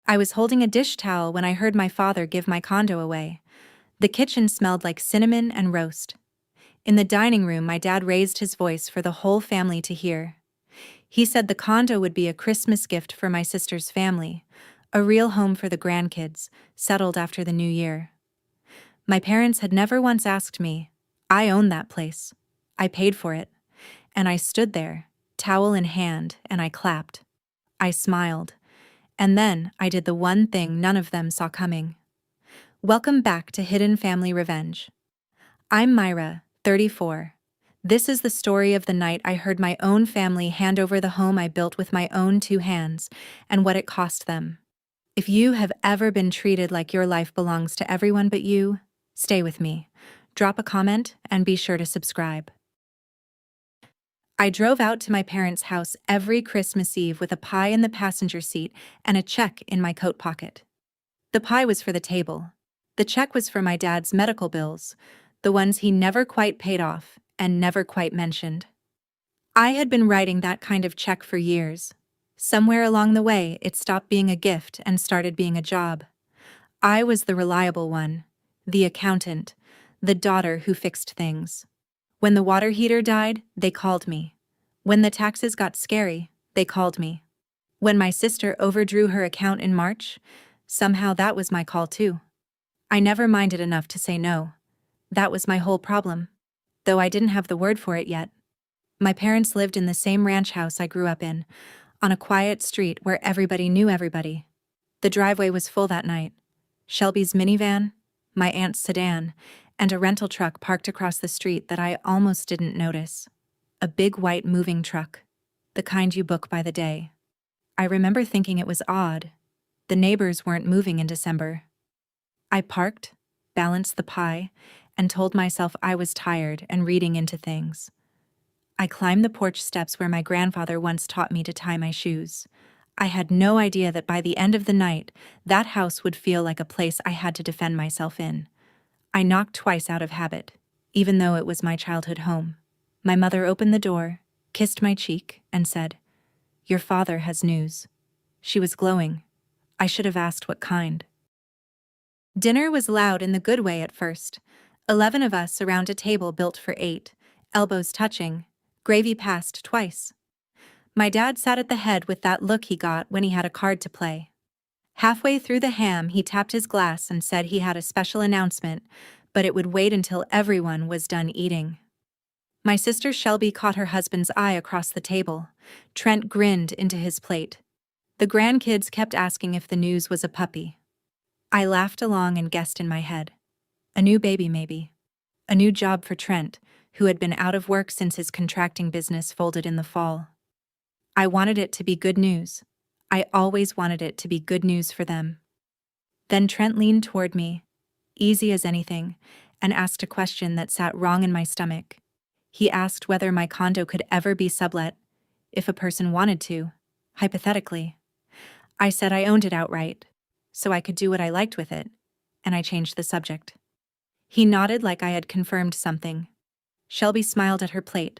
I was holding a dish towel when I heard my father give my condo away. The kitchen smelled like cinnamon and roast. In the dining room, my dad raised his voice for the whole family to hear. He said the condo would be a Christmas gift for my sister's family, a real home for the grandkids, settled after the new year. My parents had never once asked me. I owned that place. I paid for it. And I stood there, towel in hand, and I clapped. I smiled. And then I did the one thing none of them saw coming. Welcome back to Hidden Family Revenge. I'm Myra, 34. This is the story of the night I heard my own family hand over the home I built with my own 2 hands, and what it cost them. If you have ever been treated like your life belongs to everyone but you, stay with me. Drop a comment and be sure to subscribe. I drove out to my parents' house every Christmas Eve with a pie in the passenger seat and a check in my coat pocket. The pie was for the table. The check was for my dad's medical bills, the ones he never quite paid off and never quite mentioned. I had been writing that kind of check for years. Somewhere along the way, it stopped being a gift and started being a job. I was the reliable one, the accountant, the daughter who fixed things. When the water heater died, they called me. When the taxes got scary, they called me. When my sister overdrew her account in March, somehow that was my call too. I never minded enough to say no. That was my whole problem. Though I didn't have the word for it yet. My parents lived in the same ranch house I grew up in, on a quiet street where everybody knew everybody. The driveway was full that night. Shelby's minivan, my aunt's sedan, and a rental truck parked across the street that I almost didn't notice. A big white moving truck, the kind you book by the day. I remember thinking it was odd. The neighbors weren't moving in December. I parked, balanced the pie, and told myself I was tired and reading into things. I climbed the porch steps where my grandfather once taught me to tie my shoes. I had no idea that by the end of the night, that house would feel like a place I had to defend myself in. I knocked twice out of habit, even though it was my childhood home. My mother opened the door, kissed my cheek, and said, "Your father has news." She was glowing. I should have asked what kind. Dinner was loud in the good way at first. 11 of us around a table built for 8, elbows touching, gravy passed twice. My dad sat at the head with that look he got when he had a card to play. Halfway through the ham, he tapped his glass and said he had a special announcement, but it would wait until everyone was done eating. My sister Shelby caught her husband's eye across the table. Trent grinned into his plate. The grandkids kept asking if the news was a puppy. I laughed along and guessed in my head. A new baby, maybe. A new job for Trent, who had been out of work since his contracting business folded in the fall. I wanted it to be good news. I always wanted it to be good news for them. Then Trent leaned toward me, easy as anything, and asked a question that sat wrong in my stomach. He asked whether my condo could ever be sublet, if a person wanted to, hypothetically. I said I owned it outright, so I could do what I liked with it, and I changed the subject. He nodded like I had confirmed something. Shelby smiled at her plate.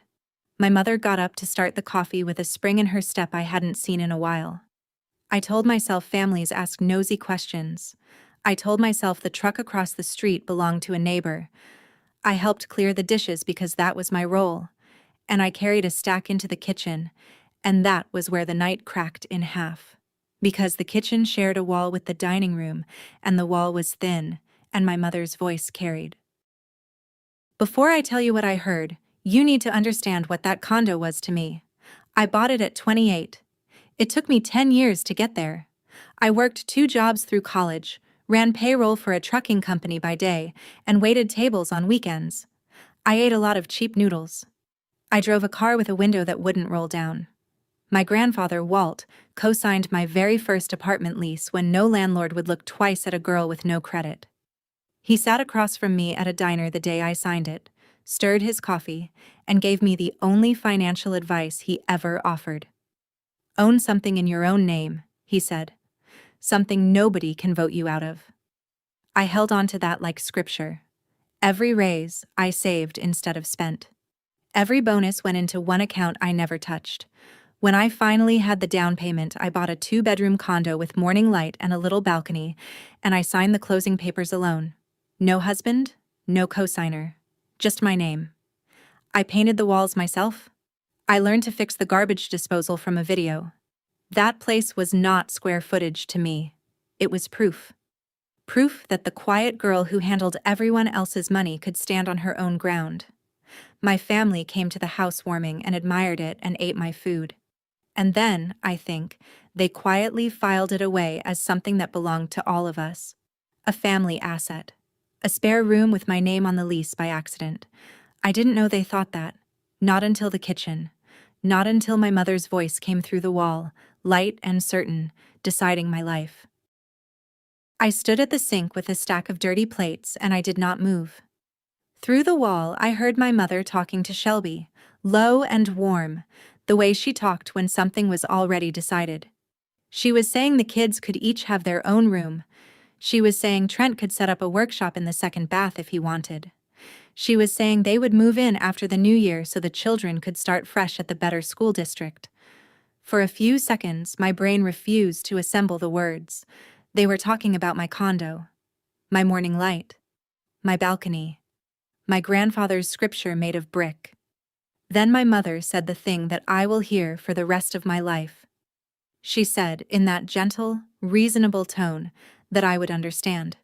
My mother got up to start the coffee with a spring in her step I hadn't seen in a while. I told myself families ask nosy questions. I told myself the truck across the street belonged to a neighbor. I helped clear the dishes because that was my role, and I carried a stack into the kitchen, and that was where the night cracked in half. Because the kitchen shared a wall with the dining room, and the wall was thin, and my mother's voice carried. Before I tell you what I heard, you need to understand what that condo was to me. I bought it at 28. It took me 10 years to get there. I worked 2 jobs through college, ran payroll for a trucking company by day, and waited tables on weekends. I ate a lot of cheap noodles. I drove a car with a window that wouldn't roll down. My grandfather, Walt, co-signed my very first apartment lease when no landlord would look twice at a girl with no credit. He sat across from me at a diner the day I signed it, stirred his coffee, and gave me the only financial advice he ever offered. Own something in your own name, he said. Something nobody can vote you out of. I held on to that like scripture. Every raise, I saved instead of spent. Every bonus went into one account I never touched. When I finally had the down payment, I bought a 2-bedroom condo with morning light and a little balcony, and I signed the closing papers alone. No husband, no cosigner, just my name. I painted the walls myself. I learned to fix the garbage disposal from a video. That place was not square footage to me. It was proof. Proof that the quiet girl who handled everyone else's money could stand on her own ground. My family came to the housewarming and admired it and ate my food. And then, I think, they quietly filed it away as something that belonged to all of us. A family asset. A spare room with my name on the lease by accident. I didn't know they thought that. Not until the kitchen. Not until my mother's voice came through the wall, light and certain, deciding my life. I stood at the sink with a stack of dirty plates, and I did not move. Through the wall, I heard my mother talking to Shelby, low and warm, the way she talked when something was already decided. She was saying the kids could each have their own room. She was saying Trent could set up a workshop in the second bath if he wanted. She was saying they would move in after the new year so the children could start fresh at the better school district. For a few seconds, my brain refused to assemble the words. They were talking about my condo, my morning light, my balcony, my grandfather's scripture made of brick. Then my mother said the thing that I will hear for the rest of my life. She said, in that gentle, reasonable tone, that I would understand,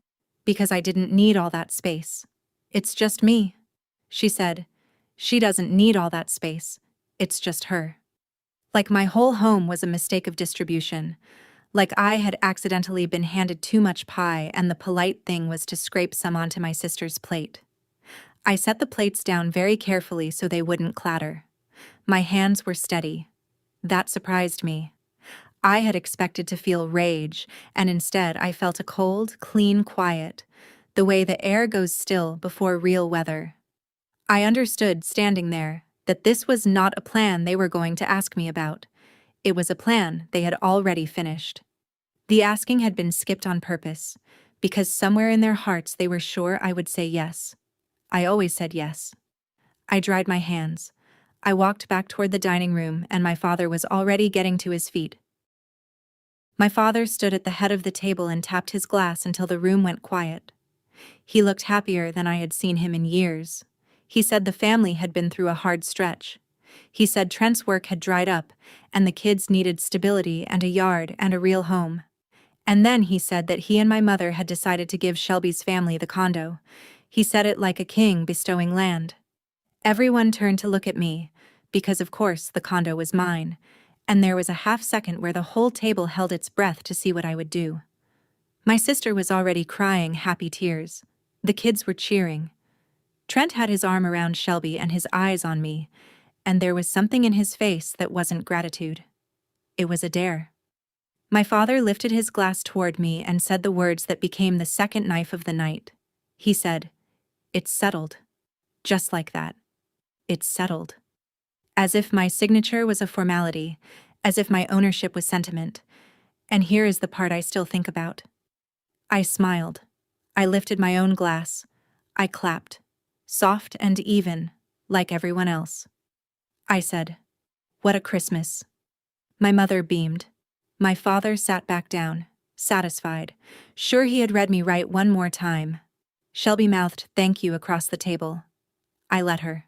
because I didn't need all that space. It's just me. She said, she doesn't need all that space. It's just her. Like my whole home was a mistake of distribution. Like I had accidentally been handed too much pie and the polite thing was to scrape some onto my sister's plate. I set the plates down very carefully so they wouldn't clatter. My hands were steady. That surprised me. I had expected to feel rage, and instead I felt a cold, clean quiet, the way the air goes still before real weather. I understood, standing there, that this was not a plan they were going to ask me about. It was a plan they had already finished. The asking had been skipped on purpose, because somewhere in their hearts they were sure I would say yes. I always said yes. I dried my hands. I walked back toward the dining room, and my father was already getting to his feet. My father stood at the head of the table and tapped his glass until the room went quiet. He looked happier than I had seen him in years. He said the family had been through a hard stretch. He said Trent's work had dried up, and the kids needed stability and a yard and a real home. And then he said that he and my mother had decided to give Shelby's family the condo. He said it like a king bestowing land. Everyone turned to look at me, because of course the condo was mine, and there was a half-second where the whole table held its breath to see what I would do. My sister was already crying happy tears. The kids were cheering. Trent had his arm around Shelby and his eyes on me, and there was something in his face that wasn't gratitude. It was a dare. My father lifted his glass toward me and said the words that became the second knife of the night. He said, "It's settled." Just like that. It's settled. As if my signature was a formality, as if my ownership was sentiment. And here is the part I still think about. I smiled. I lifted my own glass. I clapped. Soft and even, like everyone else. I said, "What a Christmas." My mother beamed. My father sat back down, satisfied, sure he had read me right one more time. Shelby mouthed "thank you" across the table. I let her.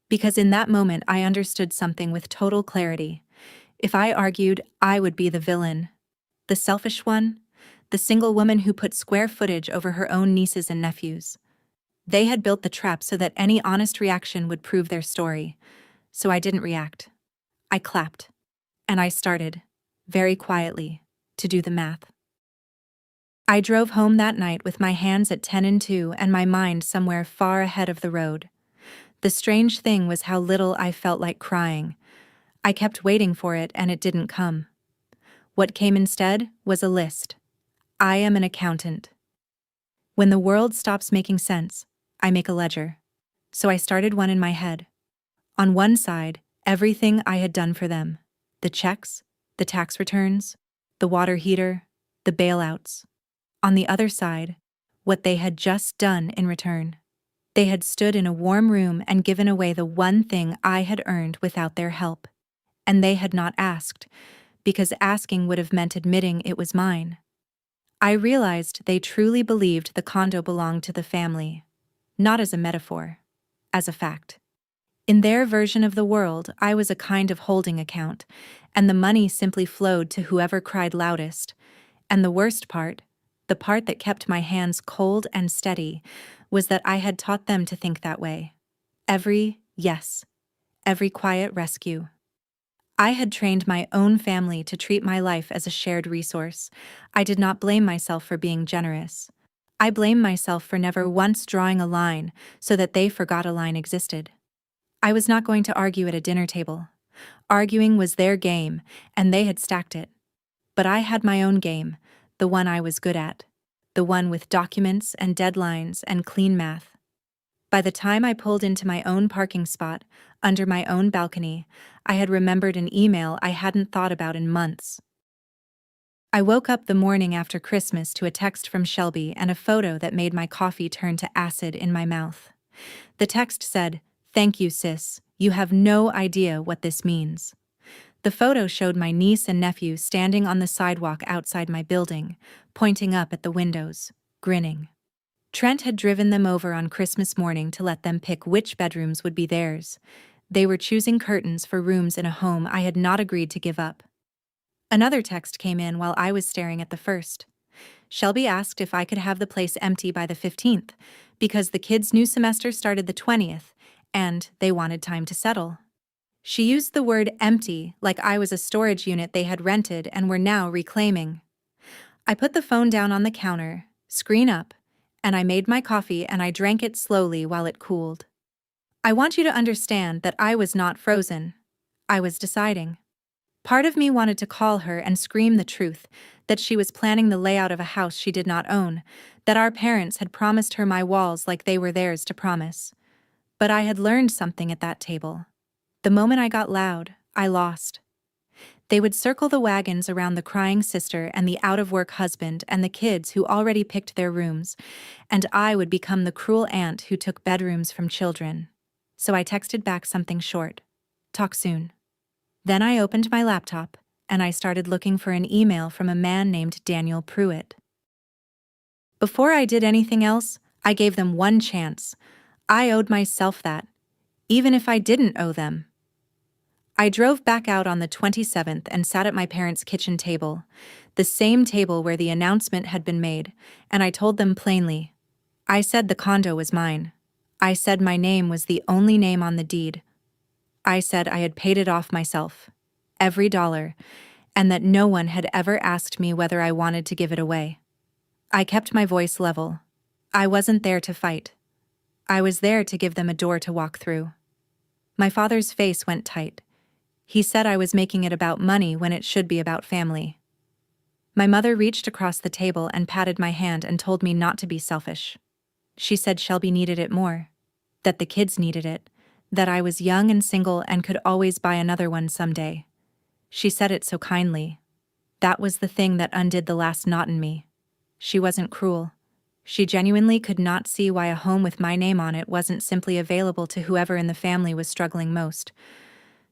Because in that moment I understood something with total clarity. If I argued, I would be the villain. The selfish one. The single woman who put square footage over her own nieces and nephews. They had built the trap so that any honest reaction would prove their story. So I didn't react. I clapped. And I started, very quietly, to do the math. I drove home that night with my hands at 10 and 2 and my mind somewhere far ahead of the road. The strange thing was how little I felt like crying. I kept waiting for it and it didn't come. What came instead was a list. I am an accountant. When the world stops making sense, I make a ledger. So I started one in my head. On one side, everything I had done for them. The checks, the tax returns, the water heater, the bailouts. On the other side, what they had just done in return. They had stood in a warm room and given away the one thing I had earned without their help. and they had not asked, because asking would have meant admitting it was mine. I realized they truly believed the condo belonged to the family, not as a metaphor, as a fact. In their version of the world, I was a kind of holding account, and the money simply flowed to whoever cried loudest. And the worst part, the part that kept my hands cold and steady, was that I had taught them to think that way. Every quiet rescue. I had trained my own family to treat my life as a shared resource. I did not blame myself for being generous. I blamed myself for never once drawing a line so that they forgot a line existed. I was not going to argue at a dinner table. Arguing was their game, and they had stacked it. But I had my own game, the one I was good at, the one with documents and deadlines and clean math. By the time I pulled into my own parking spot, under my own balcony, I had remembered an email I hadn't thought about in months. I woke up the morning after Christmas to a text from Shelby and a photo that made my coffee turn to acid in my mouth. The text said, "Thank you, sis, you have no idea what this means." The photo showed my niece and nephew standing on the sidewalk outside my building, pointing up at the windows, grinning. Trent had driven them over on Christmas morning to let them pick which bedrooms would be theirs. They were choosing curtains for rooms in a home I had not agreed to give up. Another text came in while I was staring at the first. Shelby asked if I could have the place empty by the 15th, because the kids' new semester started the 20th, and they wanted time to settle. She used the word empty like I was a storage unit they had rented and were now reclaiming. I put the phone down on the counter, screen up, and I made my coffee and I drank it slowly while it cooled. I want you to understand that I was not frozen. I was deciding. Part of me wanted to call her and scream the truth, that she was planning the layout of a house she did not own, that our parents had promised her my walls like they were theirs to promise. But I had learned something at that table. The moment I got loud, I lost. They would circle the wagons around the crying sister and the out-of-work husband and the kids who already picked their rooms, and I would become the cruel aunt who took bedrooms from children. So I texted back something short. Talk soon. Then I opened my laptop, and I started looking for an email from a man named Daniel Pruitt. Before I did anything else, I gave them one chance. I owed myself that, even if I didn't owe them. I drove back out on the 27th and sat at my parents' kitchen table, the same table where the announcement had been made, and I told them plainly. I said the condo was mine. I said my name was the only name on the deed. I said I had paid it off myself, every dollar, and that no one had ever asked me whether I wanted to give it away. I kept my voice level. I wasn't there to fight. I was there to give them a door to walk through. My father's face went tight. He said I was making it about money when it should be about family. My mother reached across the table and patted my hand and told me not to be selfish. She said Shelby needed it more, that the kids needed it, that I was young and single and could always buy another one someday. She said it so kindly. That was the thing that undid the last knot in me. She wasn't cruel. She genuinely could not see why a home with my name on it wasn't simply available to whoever in the family was struggling most.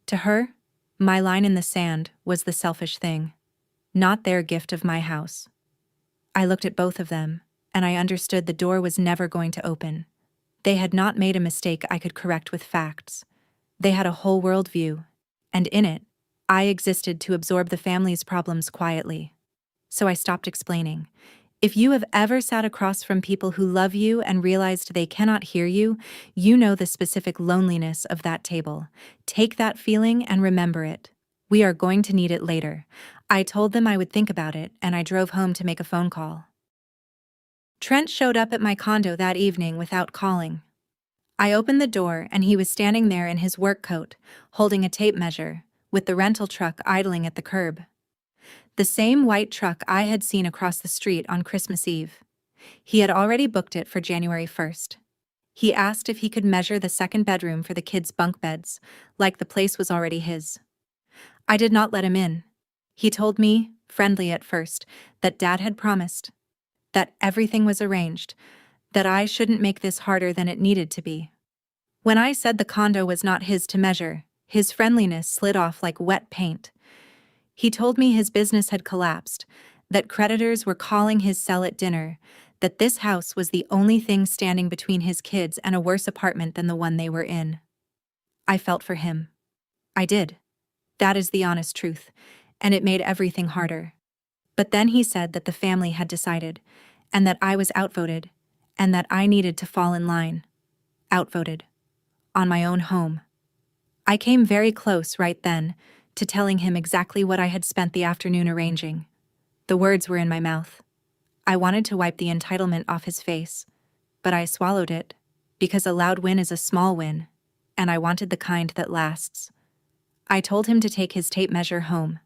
To her, my line in the sand was the selfish thing, not their gift of my house. I looked at both of them, and I understood the door was never going to open. They had not made a mistake I could correct with facts. They had a whole worldview, and in it, I existed to absorb the family's problems quietly. So I stopped explaining. If you have ever sat across from people who love you and realized they cannot hear you, you know the specific loneliness of that table. Take that feeling and remember it. We are going to need it later. I told them I would think about it, and I drove home to make a phone call. Trent showed up at my condo that evening without calling. I opened the door, and he was standing there in his work coat, holding a tape measure, with the rental truck idling at the curb. The same white truck I had seen across the street on Christmas Eve. He had already booked it for January 1st. He asked if he could measure the second bedroom for the kids' bunk beds, like the place was already his. I did not let him in. He told me, friendly at first, that Dad had promised, that everything was arranged, that I shouldn't make this harder than it needed to be. When I said the condo was not his to measure, His friendliness slid off like wet paint. He told me his business had collapsed, that creditors were calling his cell at dinner, that this house was the only thing standing between his kids and a worse apartment than the one they were in. I felt for him. I did. That is the honest truth, and it made everything harder. But then he said that the family had decided, and that I was outvoted, and that I needed to fall in line. Outvoted. On my own home. I came very close right then to telling him exactly what I had spent the afternoon arranging. The words were in my mouth. I wanted to wipe the entitlement off his face, but I swallowed it, because a loud win is a small win, and I wanted the kind that lasts. I told him to take his tape measure home.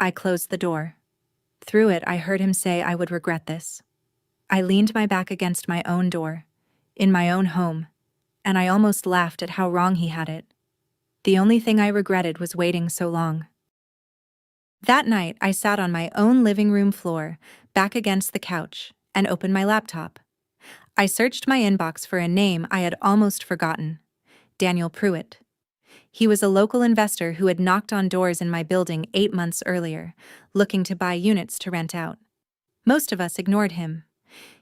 I closed the door. Through it, I heard him say I would regret this. I leaned my back against my own door, in my own home, and I almost laughed at how wrong he had it. The only thing I regretted was waiting so long. That night, I sat on my own living room floor, back against the couch, and opened my laptop. I searched my inbox for a name I had almost forgotten: Daniel Pruitt. He was a local investor who had knocked on doors in my building 8 months earlier, looking to buy units to rent out. Most of us ignored him.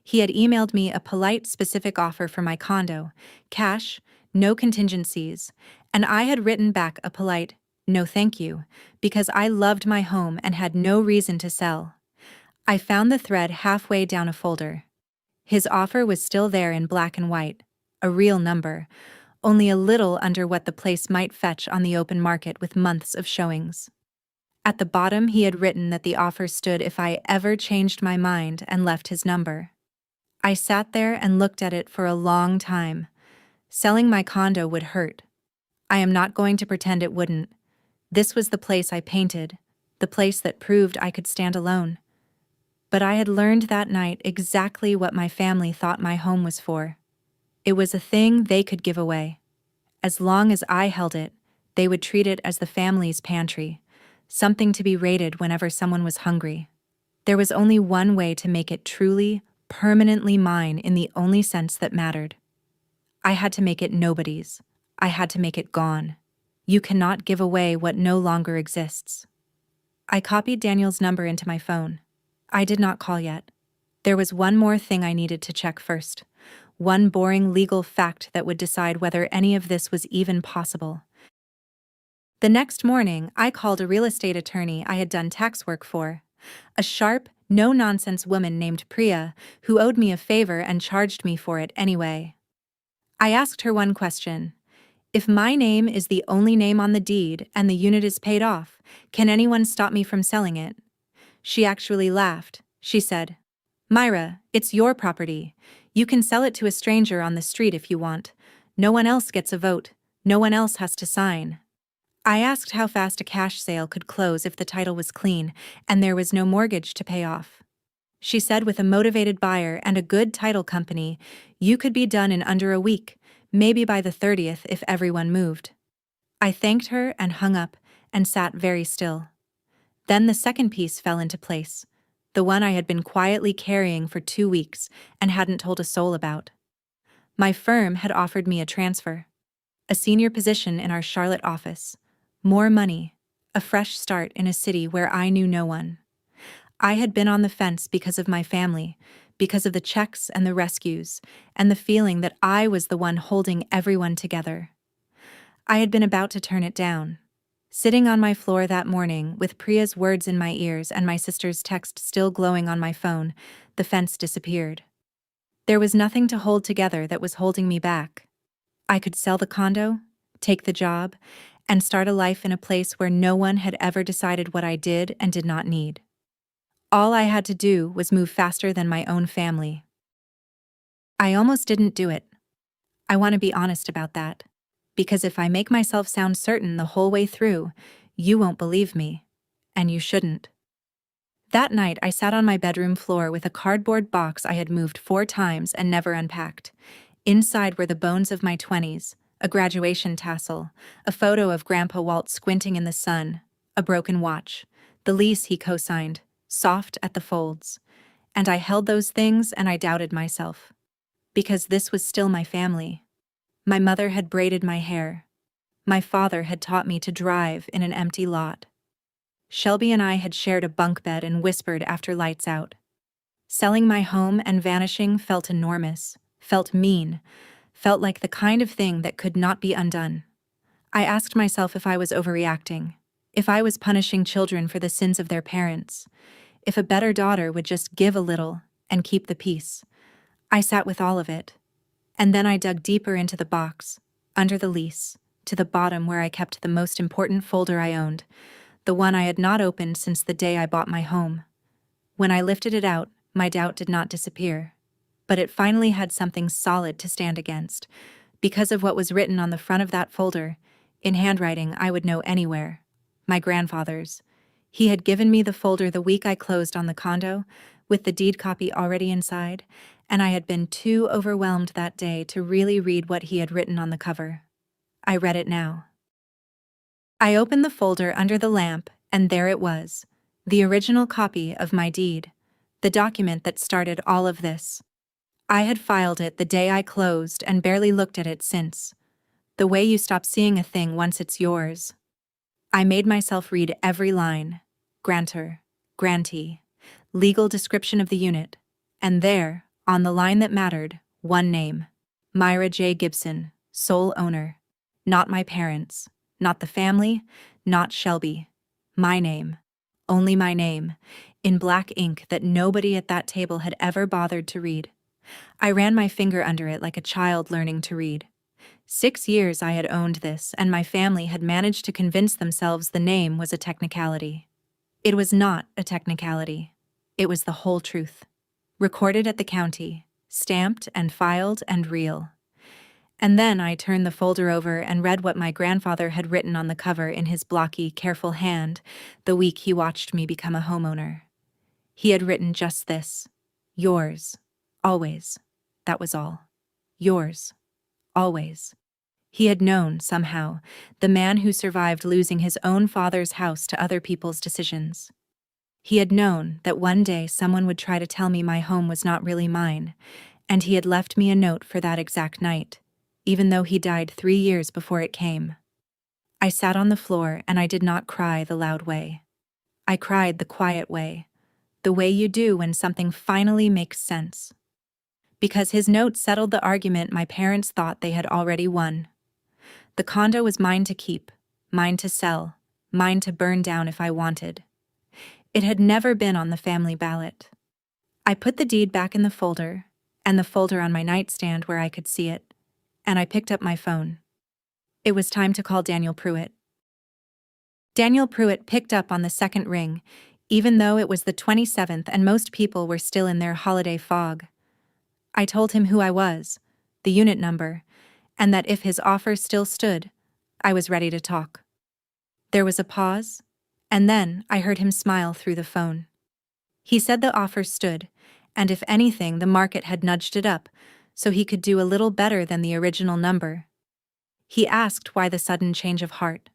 He had emailed me a polite, specific offer for my condo, cash, no contingencies, and I had written back a polite, no thank you, because I loved my home and had no reason to sell. I found the thread halfway down a folder. His offer was still there in black and white, a real number, only a little under what the place might fetch on the open market with months of showings. At the bottom, he had written that the offer stood if I ever changed my mind and left his number. I sat there and looked at it for a long time. Selling my condo would hurt. I am not going to pretend it wouldn't. This was the place I painted, the place that proved I could stand alone. But I had learned that night exactly what my family thought my home was for. It was a thing they could give away. As long as I held it, they would treat it as the family's pantry, something to be raided whenever someone was hungry. There was only one way to make it truly, permanently mine in the only sense that mattered. I had to make it nobody's. I had to make it gone. You cannot give away what no longer exists. I copied Daniel's number into my phone. I did not call yet. There was one more thing I needed to check first. One boring legal fact that would decide whether any of this was even possible. The next morning, I called a real estate attorney I had done tax work for. A sharp, no-nonsense woman named Priya, who owed me a favor and charged me for it anyway. I asked her one question. If my name is the only name on the deed and the unit is paid off, can anyone stop me from selling it? She actually laughed. She said, "Myra, it's your property. You can sell it to a stranger on the street if you want. No one else gets a vote. No one else has to sign." I asked how fast a cash sale could close if the title was clean and there was no mortgage to pay off. She said with a motivated buyer and a good title company, you could be done in under a week, maybe by the 30th if everyone moved. I thanked her and hung up and sat very still. Then the second piece fell into place, the one I had been quietly carrying for 2 weeks and hadn't told a soul about. My firm had offered me a transfer, a senior position in our Charlotte office, more money, a fresh start in a city where I knew no one. I had been on the fence because of my family, because of the checks and the rescues, and the feeling that I was the one holding everyone together. I had been about to turn it down. Sitting on my floor that morning, with Priya's words in my ears and my sister's text still glowing on my phone, the fence disappeared. There was nothing to hold together that was holding me back. I could sell the condo, take the job, and start a life in a place where no one had ever decided what I did and did not need. All I had to do was move faster than my own family. I almost didn't do it. I want to be honest about that. Because if I make myself sound certain the whole way through, you won't believe me. And you shouldn't. That night, I sat on my bedroom floor with a cardboard box I had moved 4 times and never unpacked. Inside were the bones of my 20s, a graduation tassel, a photo of Grandpa Walt squinting in the sun, a broken watch, the lease he co-signed, soft at the folds. And I held those things and I doubted myself. Because this was still my family. My mother had braided my hair. My father had taught me to drive in an empty lot. Shelby and I had shared a bunk bed and whispered after lights out. Selling my home and vanishing felt enormous, felt mean, felt like the kind of thing that could not be undone. I asked myself if I was overreacting, if I was punishing children for the sins of their parents, if a better daughter would just give a little and keep the peace. I sat with all of it, and then I dug deeper into the box, under the lease, to the bottom where I kept the most important folder I owned, the one I had not opened since the day I bought my home. When I lifted it out, my doubt did not disappear, but it finally had something solid to stand against, because of what was written on the front of that folder, in handwriting I would know anywhere. My grandfather's. He had given me the folder the week I closed on the condo, with the deed copy already inside, and I had been too overwhelmed that day to really read what he had written on the cover. I read it now. I opened the folder under the lamp, and there it was, the original copy of my deed, the document that started all of this. I had filed it the day I closed and barely looked at it since. The way you stop seeing a thing once it's yours. I made myself read every line: grantor, grantee, legal description of the unit, and there, on the line that mattered, one name: Myra J. Gibson, sole owner. Not my parents, not the family, not Shelby. My name. Only my name, in black ink that nobody at that table had ever bothered to read. I ran my finger under it like a child learning to read. 6 years I had owned this, and my family had managed to convince themselves the name was a technicality. It was not a technicality. It was the whole truth. Recorded at the county, stamped and filed and real. And then I turned the folder over and read what my grandfather had written on the cover in his blocky, careful hand the week he watched me become a homeowner. He had written just this: yours, always. That was all. Yours, always. He had known, somehow, the man who survived losing his own father's house to other people's decisions. He had known that one day someone would try to tell me my home was not really mine, and he had left me a note for that exact night, even though he died 3 years before it came. I sat on the floor and I did not cry the loud way. I cried the quiet way, the way you do when something finally makes sense. Because his note settled the argument my parents thought they had already won. The condo was mine to keep, mine to sell, mine to burn down if I wanted. It had never been on the family ballot. I put the deed back in the folder, and the folder on my nightstand where I could see it, and I picked up my phone. It was time to call Daniel Pruitt. Daniel Pruitt picked up on the second ring, even though it was the 27th and most people were still in their holiday fog. I told him who I was, the unit number, and that if his offer still stood, I was ready to talk. There was a pause, and then I heard him smile through the phone. He said the offer stood, and if anything, the market had nudged it up, so he could do a little better than the original number. He asked why the sudden change of heart.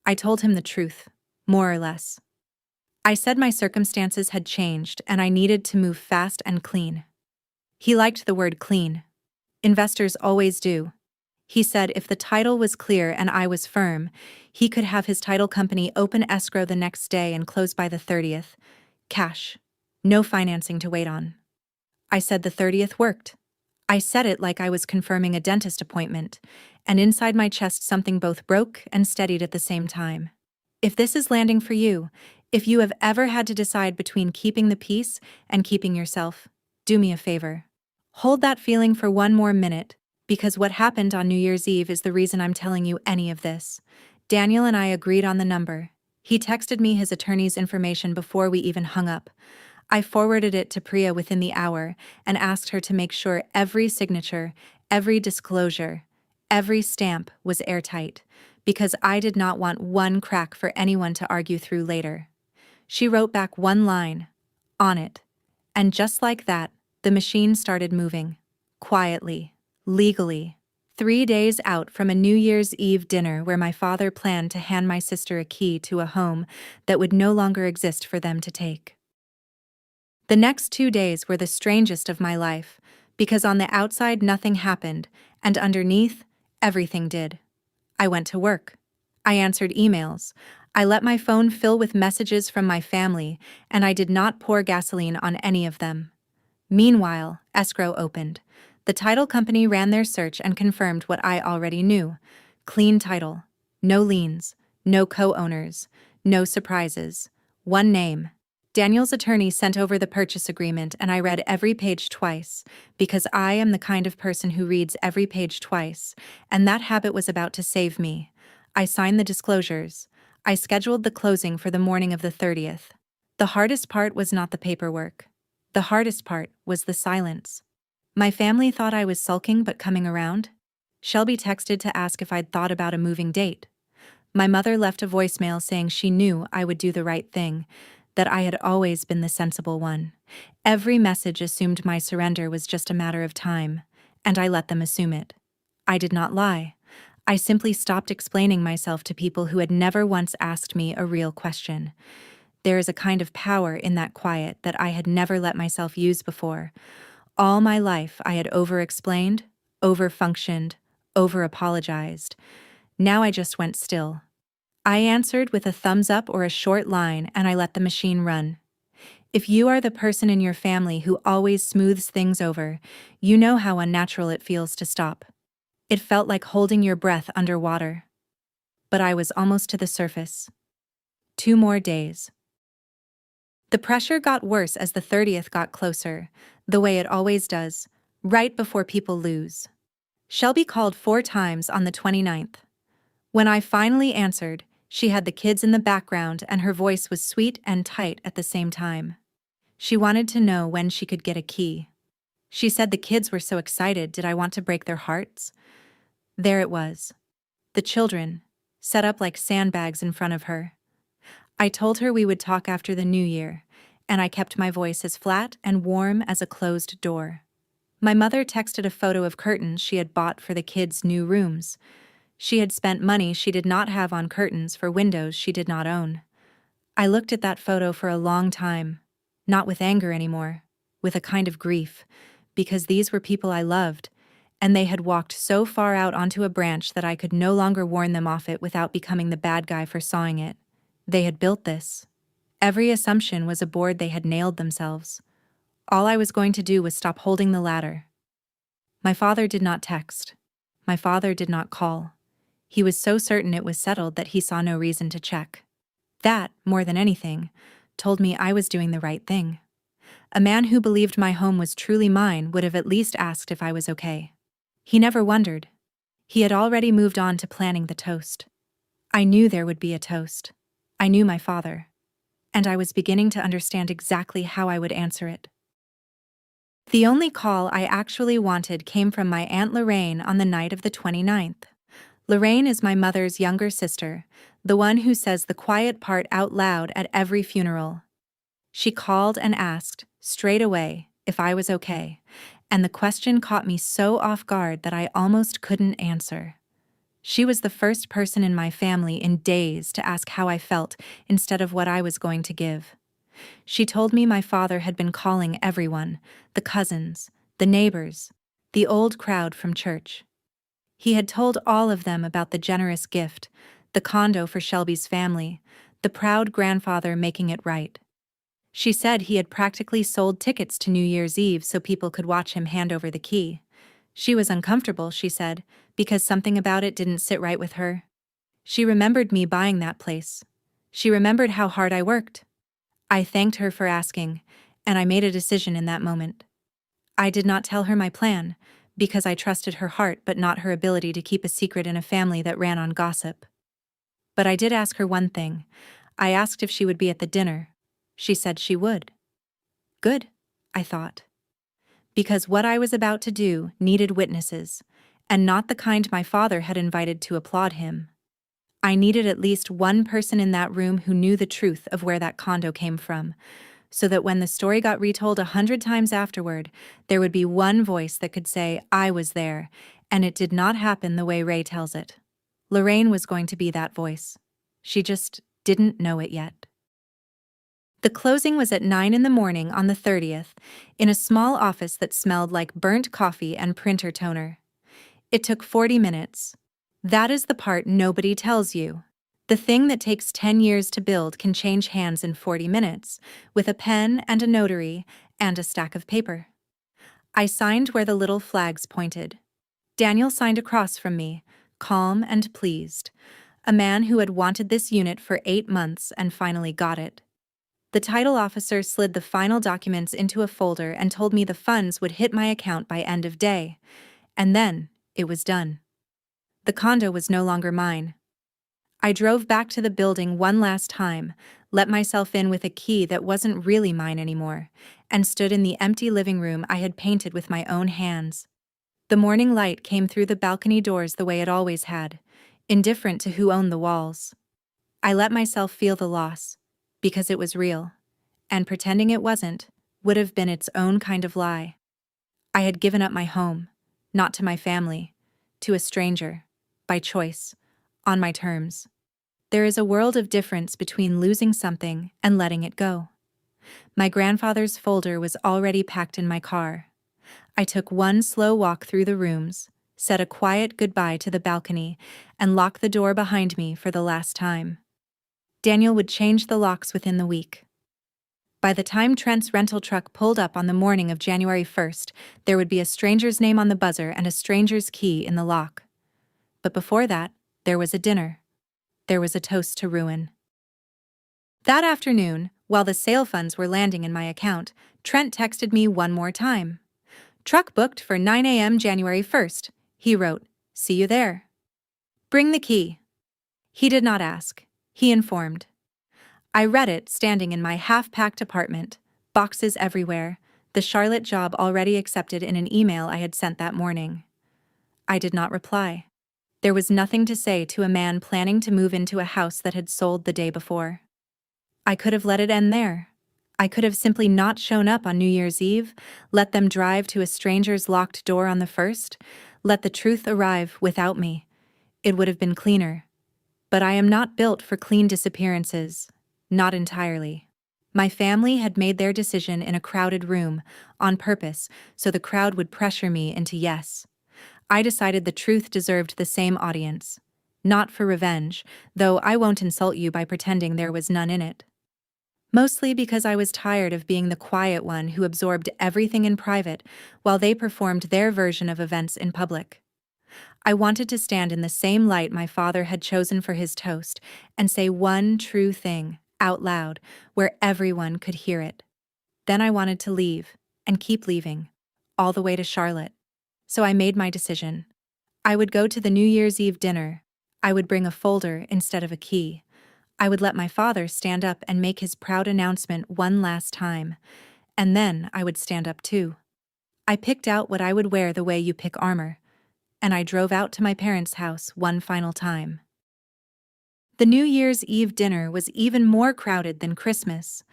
I told him the truth, more or less. I said my circumstances had changed and I needed to move fast and clean. He liked the word clean. Investors always do. He said if the title was clear and I was firm, he could have his title company open escrow the next day and close by the 30th. Cash. No financing to wait on. I said the 30th worked. I said it like I was confirming a dentist appointment, and inside my chest something both broke and steadied at the same time. If this is landing for you, if you have ever had to decide between keeping the peace and keeping yourself, do me a favor. Hold that feeling for one more minute, because what happened on New Year's Eve is the reason I'm telling you any of this. Daniel and I agreed on the number. He texted me his attorney's information before we even hung up. I forwarded it to Priya within the hour and asked her to make sure every signature, every disclosure, every stamp was airtight, because I did not want one crack for anyone to argue through later. She wrote back one line, on it, and just like that, the machine started moving, quietly, legally. 3 days out from a New Year's Eve dinner where my father planned to hand my sister a key to a home that would no longer exist for them to take. The next 2 days were the strangest of my life, because on the outside nothing happened, and underneath, everything did. I went to work. I answered emails. I let my phone fill with messages from my family, and I did not pour gasoline on any of them. Meanwhile, escrow opened. The title company ran their search and confirmed what I already knew. Clean title. No liens. No co-owners. No surprises. One name. Daniel's attorney sent over the purchase agreement, and I read every page twice, because I am the kind of person who reads every page twice, and that habit was about to save me. I signed the disclosures. I scheduled the closing for the morning of the 30th. The hardest part was not the paperwork. The hardest part was the silence. My family thought I was sulking but coming around. Shelby texted to ask if I'd thought about a moving date. My mother left a voicemail saying she knew I would do the right thing, that I had always been the sensible one. Every message assumed my surrender was just a matter of time, and I let them assume it. I did not lie. I simply stopped explaining myself to people who had never once asked me a real question. There is a kind of power in that quiet that I had never let myself use before. All my life I had over-explained, over-functioned, over-apologized. Now I just went still. I answered with a thumbs up or a short line, and I let the machine run. If you are the person in your family who always smooths things over, you know how unnatural it feels to stop. It felt like holding your breath underwater. But I was almost to the surface. 2 more days. The pressure got worse as the 30th got closer, the way it always does, right before people lose. Shelby called 4 times on the 29th. When I finally answered, she had the kids in the background and her voice was sweet and tight at the same time. She wanted to know when she could get a key. She said the kids were so excited, did I want to break their hearts? There it was. The children, set up like sandbags in front of her. I told her we would talk after the new year, and I kept my voice as flat and warm as a closed door. My mother texted a photo of curtains she had bought for the kids' new rooms. She had spent money she did not have on curtains for windows she did not own. I looked at that photo for a long time, not with anger anymore, with a kind of grief, because these were people I loved, and they had walked so far out onto a branch that I could no longer warn them off it without becoming the bad guy for sawing it. They had built this. Every assumption was aboard they had nailed themselves. All I was going to do was stop holding the ladder. My father did not text. My father did not call. He was so certain it was settled that he saw no reason to check. That, more than anything, told me I was doing the right thing. A man who believed my home was truly mine would have at least asked if I was okay. He never wondered. He had already moved on to planning the toast. I knew there would be a toast. I knew my father. And I was beginning to understand exactly how I would answer it. The only call I actually wanted came from my Aunt Lorraine on the night of the 29th. Lorraine is my mother's younger sister, the one who says the quiet part out loud at every funeral. She called and asked, straight away, if I was okay, and the question caught me so off guard that I almost couldn't answer. She was the first person in my family in days to ask how I felt instead of what I was going to give. She told me my father had been calling everyone, the cousins, the neighbors, the old crowd from church. He had told all of them about the generous gift, the condo for Shelby's family, the proud grandfather making it right. She said he had practically sold tickets to New Year's Eve so people could watch him hand over the key. She was uncomfortable, she said, because something about it didn't sit right with her. She remembered me buying that place. She remembered how hard I worked. I thanked her for asking, and I made a decision in that moment. I did not tell her my plan, because I trusted her heart but not her ability to keep a secret in a family that ran on gossip. But I did ask her one thing. I asked if she would be at the dinner. She said she would. Good, I thought. Because what I was about to do needed witnesses, and not the kind my father had invited to applaud him. I needed at least one person in that room who knew the truth of where that condo came from, so that when the story got retold 100 times afterward, there would be one voice that could say, I was there, and it did not happen the way Ray tells it. Lorraine was going to be that voice. She just didn't know it yet. The closing was at 9 in the morning on the 30th, in a small office that smelled like burnt coffee and printer toner. It took 40 minutes. That is the part nobody tells you. The thing that takes 10 years to build can change hands in 40 minutes, with a pen and a notary and a stack of paper. I signed where the little flags pointed. Daniel signed across from me, calm and pleased, a man who had wanted this unit for 8 months and finally got it. The title officer slid the final documents into a folder and told me the funds would hit my account by end of day. And then, it was done. The condo was no longer mine. I drove back to the building one last time, let myself in with a key that wasn't really mine anymore, and stood in the empty living room I had painted with my own hands. The morning light came through the balcony doors the way it always had, indifferent to who owned the walls. I let myself feel the loss, because it was real, and pretending it wasn't would have been its own kind of lie. I had given up my home, not to my family, to a stranger, by choice, on my terms. There is a world of difference between losing something and letting it go. My grandfather's folder was already packed in my car. I took one slow walk through the rooms, said a quiet goodbye to the balcony, and locked the door behind me for the last time. Daniel would change the locks within the week. By the time Trent's rental truck pulled up on the morning of January 1st, there would be a stranger's name on the buzzer and a stranger's key in the lock. But before that, there was a dinner. There was a toast to ruin. That afternoon, while the sale funds were landing in my account, Trent texted me one more time. "Truck booked for 9 a.m. January 1st, he wrote. "See you there." "Bring the key." He did not ask. He informed. I read it standing in my half-packed apartment, boxes everywhere, the Charlotte job already accepted in an email I had sent that morning. I did not reply. There was nothing to say to a man planning to move into a house that had sold the day before. I could have let it end there. I could have simply not shown up on New Year's Eve, let them drive to a stranger's locked door on the 1st, let the truth arrive without me. It would have been cleaner. But I am not built for clean disappearances. Not entirely. My family had made their decision in a crowded room, on purpose, so the crowd would pressure me into yes. I decided the truth deserved the same audience. Not for revenge, though I won't insult you by pretending there was none in it. Mostly because I was tired of being the quiet one who absorbed everything in private while they performed their version of events in public. I wanted to stand in the same light my father had chosen for his toast and say one true thing, out loud, where everyone could hear it. Then I wanted to leave, and keep leaving, all the way to Charlotte. So I made my decision. I would go to the New Year's Eve dinner. I would bring a folder instead of a key. I would let my father stand up and make his proud announcement one last time, and then I would stand up too. I picked out what I would wear the way you pick armor, and I drove out to my parents' house one final time. The New Year's Eve dinner was even more crowded than Christmas.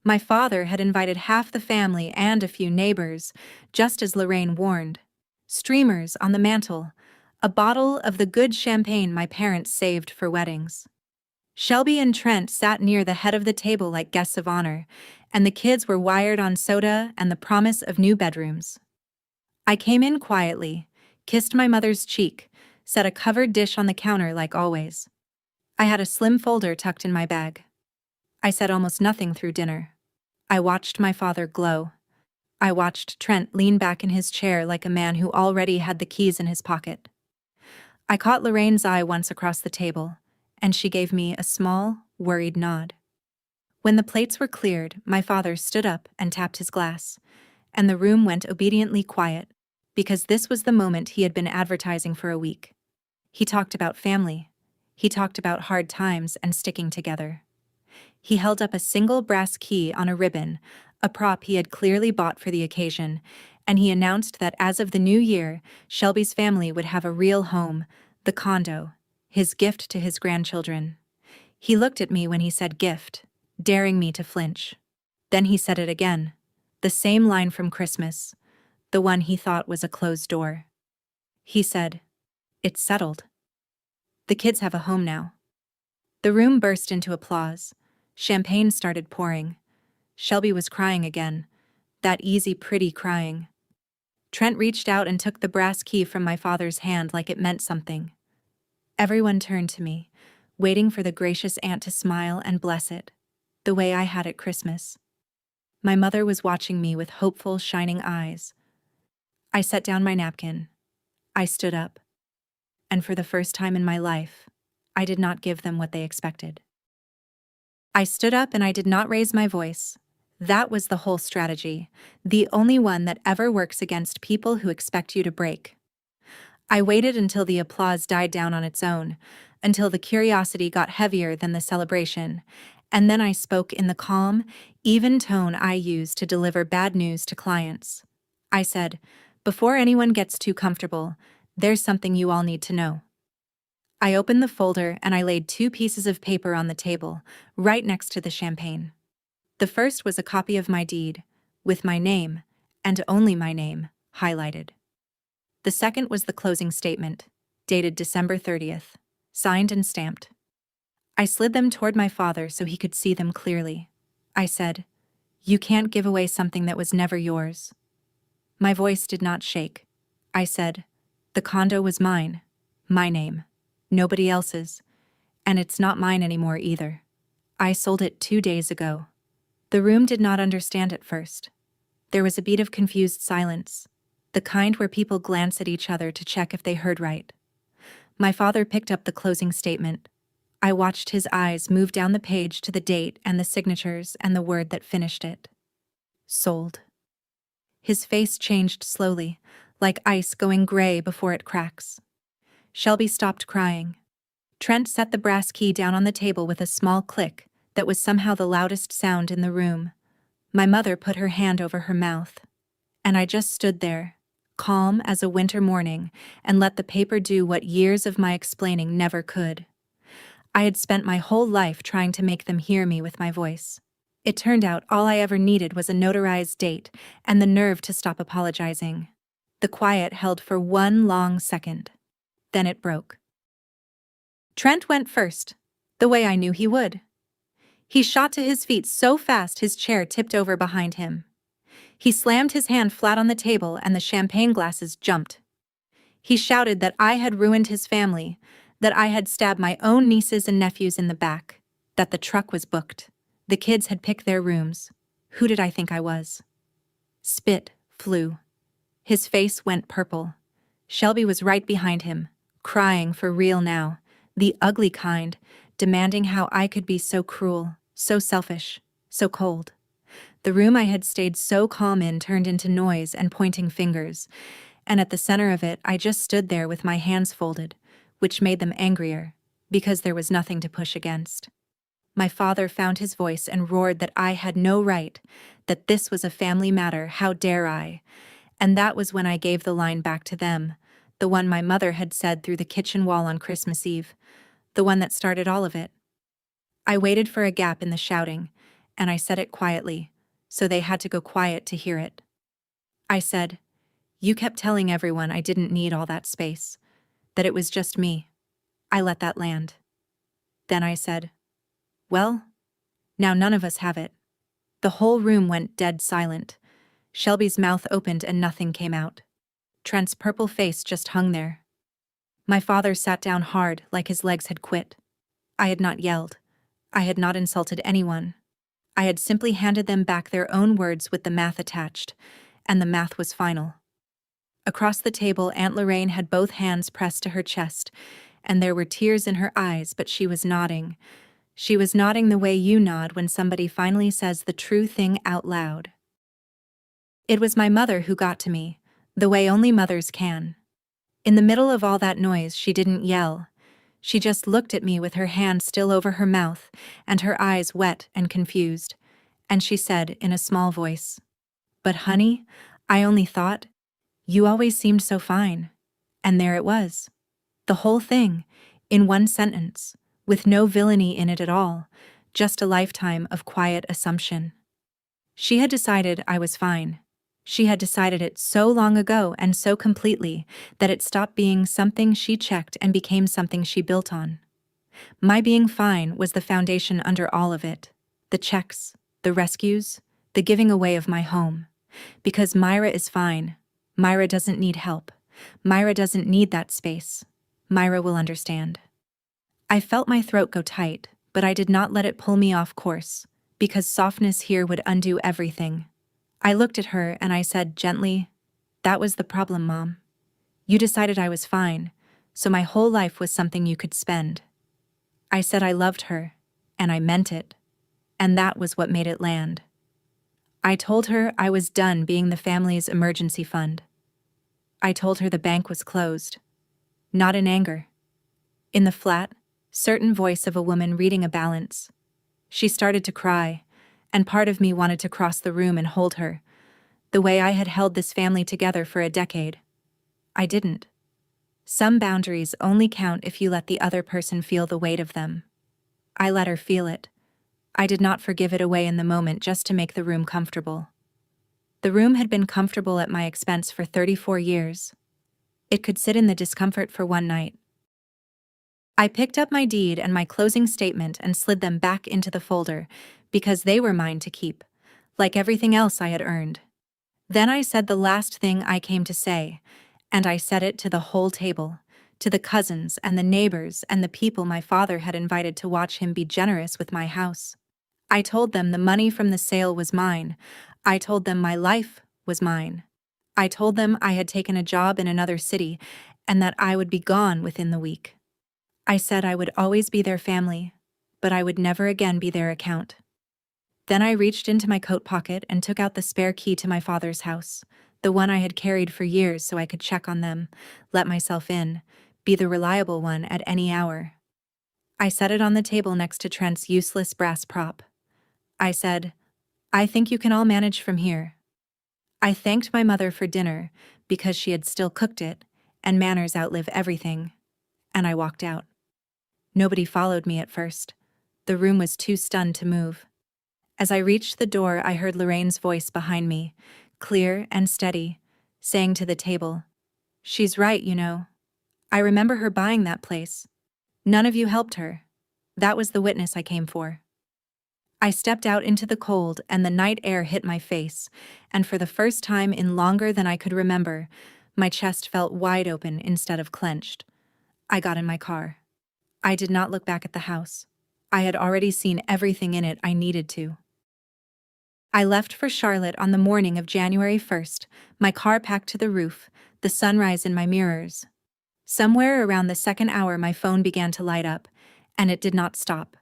My father had invited half the family and a few neighbors, just as Lorraine warned. Streamers on the mantel, a bottle of the good champagne my parents saved for weddings. Shelby and Trent sat near the head of the table like guests of honor, and the kids were wired on soda and the promise of new bedrooms. I came in quietly, kissed my mother's cheek, set a covered dish on the counter like always. I had a slim folder tucked in my bag. I said almost nothing through dinner. I watched my father glow. I watched Trent lean back in his chair like a man who already had the keys in his pocket. I caught Lorraine's eye once across the table, and she gave me a small, worried nod. When the plates were cleared, my father stood up and tapped his glass, and the room went obediently quiet, because this was the moment he had been advertising for a week. He talked about family. He talked about hard times and sticking together. He held up a single brass key on a ribbon, a prop he had clearly bought for the occasion, and he announced that as of the new year, Shelby's family would have a real home, the condo, his gift to his grandchildren. He looked at me when he said gift, daring me to flinch. Then he said it again, the same line from Christmas, the one he thought was a closed door. He said, "It's settled. The kids have a home now." The room burst into applause. Champagne started pouring. Shelby was crying again, that easy, pretty crying. Trent reached out and took the brass key from my father's hand like it meant something. Everyone turned to me, waiting for the gracious aunt to smile and bless it, the way I had at Christmas. My mother was watching me with hopeful, shining eyes. I set down my napkin. I stood up. And for the first time in my life, I did not give them what they expected. I stood up and I did not raise my voice. That was the whole strategy, the only one that ever works against people who expect you to break. I waited until the applause died down on its own, until the curiosity got heavier than the celebration, and then I spoke in the calm, even tone I use to deliver bad news to clients. I said, "Before anyone gets too comfortable, there's something you all need to know." I opened the folder and I laid 2 pieces of paper on the table, right next to the champagne. The first was a copy of my deed, with my name, and only my name, highlighted. The second was the closing statement, dated December 30th, signed and stamped. I slid them toward my father so he could see them clearly. I said, "You can't give away something that was never yours." My voice did not shake. I said, "The condo was mine, my name, nobody else's, and it's not mine anymore either. I sold it 2 days ago." The room did not understand at first. There was a beat of confused silence, the kind where people glance at each other to check if they heard right. My father picked up the closing statement. I watched his eyes move down the page to the date and the signatures and the word that finished it. Sold. His face changed slowly, like ice going gray before it cracks. Shelby stopped crying. Trent set the brass key down on the table with a small click that was somehow the loudest sound in the room. My mother put her hand over her mouth. And I just stood there, calm as a winter morning, and let the paper do what years of my explaining never could. I had spent my whole life trying to make them hear me with my voice. It turned out all I ever needed was a notarized date and the nerve to stop apologizing. The quiet held for one long second. Then it broke. Trent went first, the way I knew he would. He shot to his feet so fast his chair tipped over behind him. He slammed his hand flat on the table and the champagne glasses jumped. He shouted that I had ruined his family, that I had stabbed my own nieces and nephews in the back, that the truck was booked. The kids had picked their rooms. Who did I think I was? Spit flew. His face went purple. Shelby was right behind him, crying for real now, the ugly kind, demanding how I could be so cruel, so selfish, so cold. The room I had stayed so calm in turned into noise and pointing fingers, and at the center of it I just stood there with my hands folded, which made them angrier, because there was nothing to push against. My father found his voice and roared that I had no right, that this was a family matter, how dare I? And that was when I gave the line back to them, the one my mother had said through the kitchen wall on Christmas Eve, the one that started all of it. I waited for a gap in the shouting, and I said it quietly, so they had to go quiet to hear it. I said, "You kept telling everyone I didn't need all that space, that it was just me." I let that land. Then I said, "Well, now none of us have it." The whole room went dead silent. Shelby's mouth opened and nothing came out. Trent's purple face just hung there. My father sat down hard, like his legs had quit. I had not yelled. I had not insulted anyone. I had simply handed them back their own words with the math attached, and the math was final. Across the table, Aunt Lorraine had both hands pressed to her chest, and there were tears in her eyes, but she was nodding. She was nodding the way you nod when somebody finally says the true thing out loud. It was my mother who got to me, the way only mothers can. In the middle of all that noise, she didn't yell. She just looked at me with her hand still over her mouth and her eyes wet and confused, and she said in a small voice, "But honey, I only thought, you always seemed so fine." And there it was. The whole thing, in one sentence, with no villainy in it at all, just a lifetime of quiet assumption. She had decided I was fine. She had decided it so long ago and so completely that it stopped being something she checked and became something she built on. My being fine was the foundation under all of it. The checks, the rescues, the giving away of my home. Because Myra is fine. Myra doesn't need help. Myra doesn't need that space. Myra will understand. I felt my throat go tight, but I did not let it pull me off course, because softness here would undo everything. I looked at her and I said gently, "That was the problem, Mom. You decided I was fine, so my whole life was something you could spend." I said I loved her, and I meant it, and that was what made it land. I told her I was done being the family's emergency fund. I told her the bank was closed. Not in anger. In the flat, certain voice of a woman reading a balance. She started to cry, and part of me wanted to cross the room and hold her, the way I had held this family together for a decade. I didn't. Some boundaries only count if you let the other person feel the weight of them. I let her feel it. I did not forgive it away in the moment just to make the room comfortable. The room had been comfortable at my expense for 34 years. It could sit in the discomfort for one night. I picked up my deed and my closing statement and slid them back into the folder, because they were mine to keep, like everything else I had earned. Then I said the last thing I came to say, and I said it to the whole table, to the cousins and the neighbors and the people my father had invited to watch him be generous with my house. I told them the money from the sale was mine. I told them my life was mine. I told them I had taken a job in another city and that I would be gone within the week. I said I would always be their family, but I would never again be their account. Then I reached into my coat pocket and took out the spare key to my father's house, the one I had carried for years so I could check on them, let myself in, be the reliable one at any hour. I set it on the table next to Trent's useless brass prop. I said, "I think you can all manage from here." I thanked my mother for dinner, because she had still cooked it, and manners outlive everything, and I walked out. Nobody followed me at first. The room was too stunned to move. As I reached the door, I heard Lorraine's voice behind me, clear and steady, saying to the table, "She's right, you know. I remember her buying that place. None of you helped her. That was the witness I came for." I stepped out into the cold and the night air hit my face, and for the first time in longer than I could remember, my chest felt wide open instead of clenched. I got in my car. I did not look back at the house. I had already seen everything in it I needed to. I left for Charlotte on the morning of January 1st, my car packed to the roof, the sunrise in my mirrors. Somewhere around the second hour my phone began to light up, and it did not stop.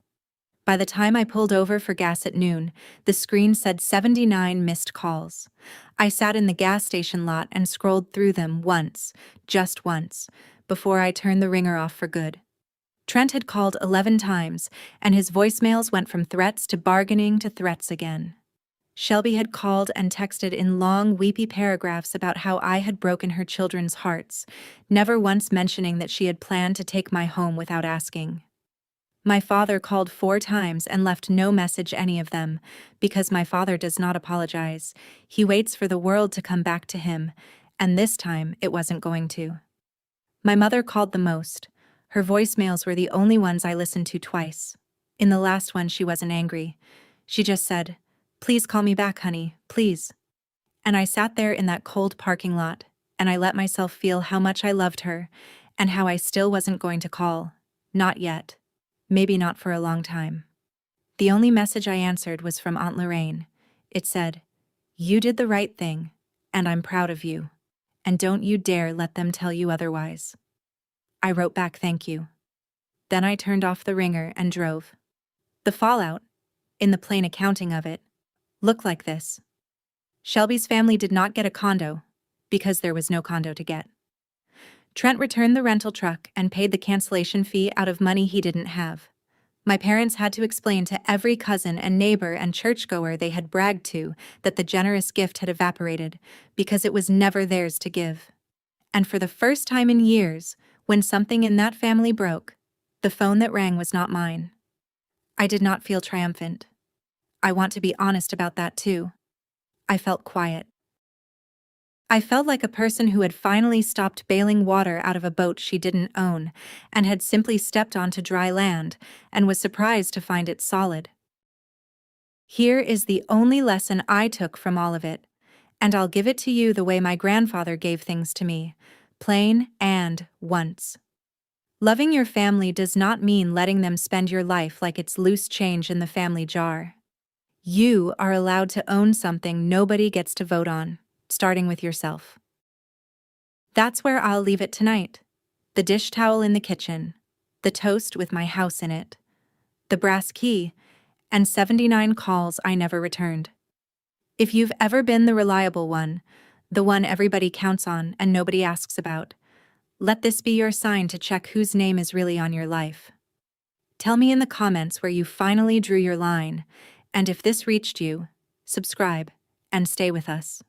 By the time I pulled over for gas at noon, the screen said 79 missed calls. I sat in the gas station lot and scrolled through them once, just once, before I turned the ringer off for good. Trent had called 11 times, and his voicemails went from threats to bargaining to threats again. Shelby had called and texted in long, weepy paragraphs about how I had broken her children's hearts, never once mentioning that she had planned to take my home without asking. My father called 4 times and left no message any of them, because my father does not apologize. He waits for the world to come back to him, and this time it wasn't going to. My mother called the most. Her voicemails were the only ones I listened to twice. In the last one she wasn't angry. She just said, "Please call me back, honey, please." And I sat there in that cold parking lot, and I let myself feel how much I loved her, and how I still wasn't going to call. Not yet. Maybe not for a long time. The only message I answered was from Aunt Lorraine. It said, "You did the right thing, and I'm proud of you. And don't you dare let them tell you otherwise." I wrote back thank you. Then I turned off the ringer and drove. The fallout, in the plain accounting of it, looked like this. Shelby's family did not get a condo, because there was no condo to get. Trent returned the rental truck and paid the cancellation fee out of money he didn't have. My parents had to explain to every cousin and neighbor and churchgoer they had bragged to that the generous gift had evaporated, because it was never theirs to give. And for the first time in years, when something in that family broke, the phone that rang was not mine. I did not feel triumphant. I want to be honest about that too. I felt quiet. I felt like a person who had finally stopped bailing water out of a boat she didn't own, and had simply stepped onto dry land, and was surprised to find it solid. Here is the only lesson I took from all of it, and I'll give it to you the way my grandfather gave things to me, plain and once. Loving your family does not mean letting them spend your life like it's loose change in the family jar. You are allowed to own something nobody gets to vote on, starting with yourself. That's where I'll leave it tonight. The dish towel in the kitchen, the toast with my house in it, the brass key, and 79 calls I never returned. If you've ever been the reliable one, the one everybody counts on and nobody asks about, let this be your sign to check whose name is really on your life. Tell me in the comments where you finally drew your line, and if this reached you, subscribe and stay with us.